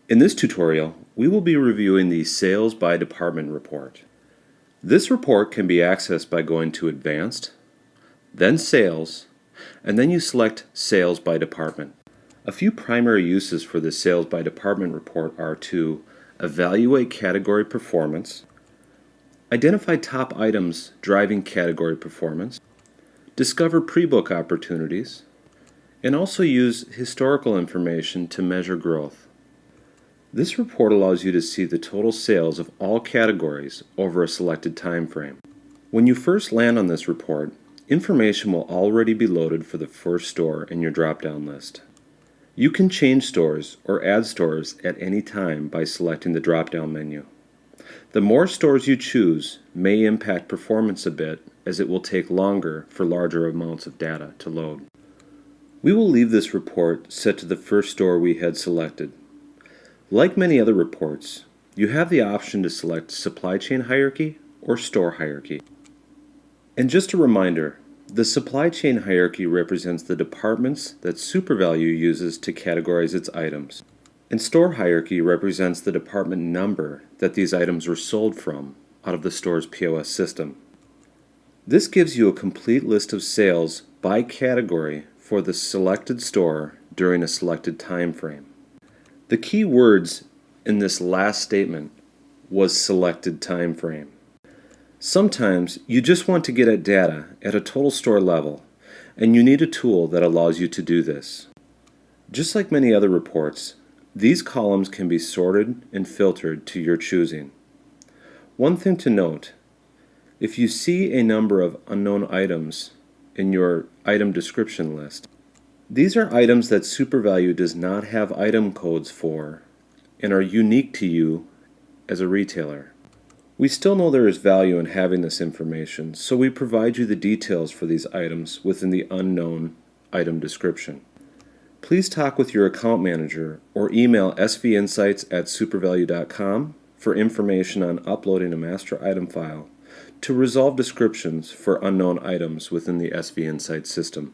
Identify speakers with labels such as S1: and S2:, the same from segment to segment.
S1: In this tutorial, we will be reviewing the Sales by Department report. This report can be accessed by going to Advanced, then Sales, and then you select Sales by Department. A few primary uses for the Sales by Department report are to evaluate category performance, identify top items driving category performance, discover pre-book opportunities, and also use historical information to measure growth. This report allows you to see the total sales of all categories over a selected time frame. When you first land on this report, information will already be loaded for the first store in your drop-down list. You can change stores or add stores at any time by selecting the drop-down menu. The more stores you choose may impact performance a bit, as it will take longer for larger amounts of data to load. We will leave this report set to the first store we had selected. Like many other reports, you have the option to select supply chain hierarchy or store hierarchy. And just a reminder, the supply chain hierarchy represents the departments that SuperValu uses to categorize its items, and store hierarchy represents the department number that these items were sold from out of the store's POS system. This gives you a complete list of sales by category for the selected store during a selected time frame. The key words in this last statement was selected time frame. Sometimes you just want to get at data at a total store level, and you need a tool that allows you to do this. Just like many other reports, these columns can be sorted and filtered to your choosing. One thing to note, if you see a number of unknown items in your item description list, these are items that SuperValu does not have item codes for and are unique to you as a retailer. We still know there is value in having this information, so we provide you the details for these items within the unknown item description. Please talk with your account manager or email svinsights@supervalu.com for information on uploading a master item file to resolve descriptions for unknown items within the SV Insights system.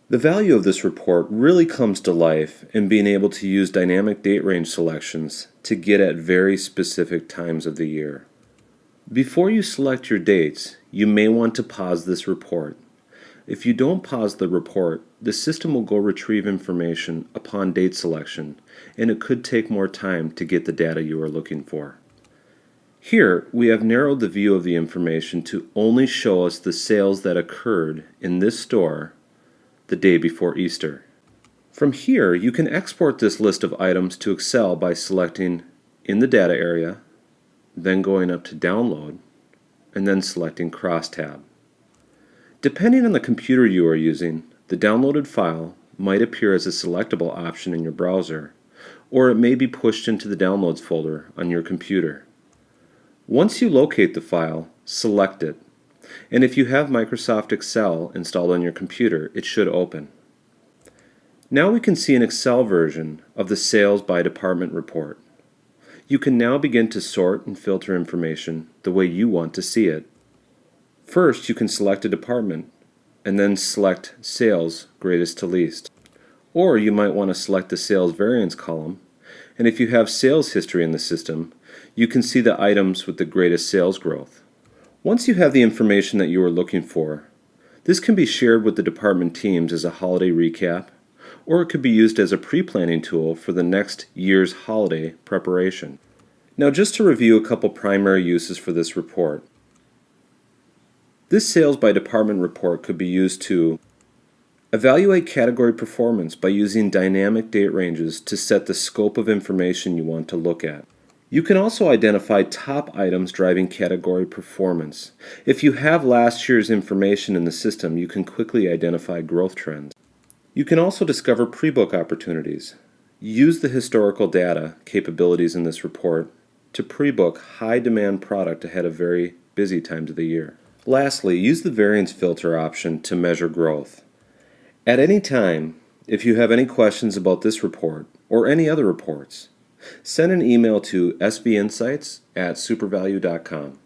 S1: The value of this report really comes to life in being able to use dynamic date range selections to get at very specific times of the year. Before you select your dates, you may want to pause this report. If you don't pause the report, the system will go retrieve information upon date selection, and it could take more time to get the data you are looking for. Here, we have narrowed the view of the information to only show us the sales that occurred in this store the day before Easter. From here, you can export this list of items to Excel by selecting in the data area, then going up to download, and then selecting crosstab. Depending on the computer you are using, the downloaded file might appear as a selectable option in your browser, or it may be pushed into the downloads folder on your computer. Once you locate the file, select it. And if you have Microsoft Excel installed on your computer, it should open. Now we can see an Excel version of the Sales by Department report. You can now begin to sort and filter information the way you want to see it. First, you can select a department and then select Sales greatest to least. Or you might want to select the Sales Variance column, and if you have sales history in the system, you can see the items with the greatest sales growth. Once you have the information that you are looking for, this can be shared with the department teams as a holiday recap, or it could be used as a pre-planning tool for the next year's holiday preparation. Now, just to review a couple primary uses for this report. This Sales by Department report could be used to evaluate category performance by using dynamic date ranges to set the scope of information you want to look at. You can also identify top items driving category performance. If you have last year's information in the system, you can quickly identify growth trends. You can also discover pre-book opportunities. Use the historical data capabilities in this report to pre-book high-demand product ahead of very busy times of the year. Lastly, use the variance filter option to measure growth. At any time, if you have any questions about this report or any other reports, send an email to svinsights@supervalu.com.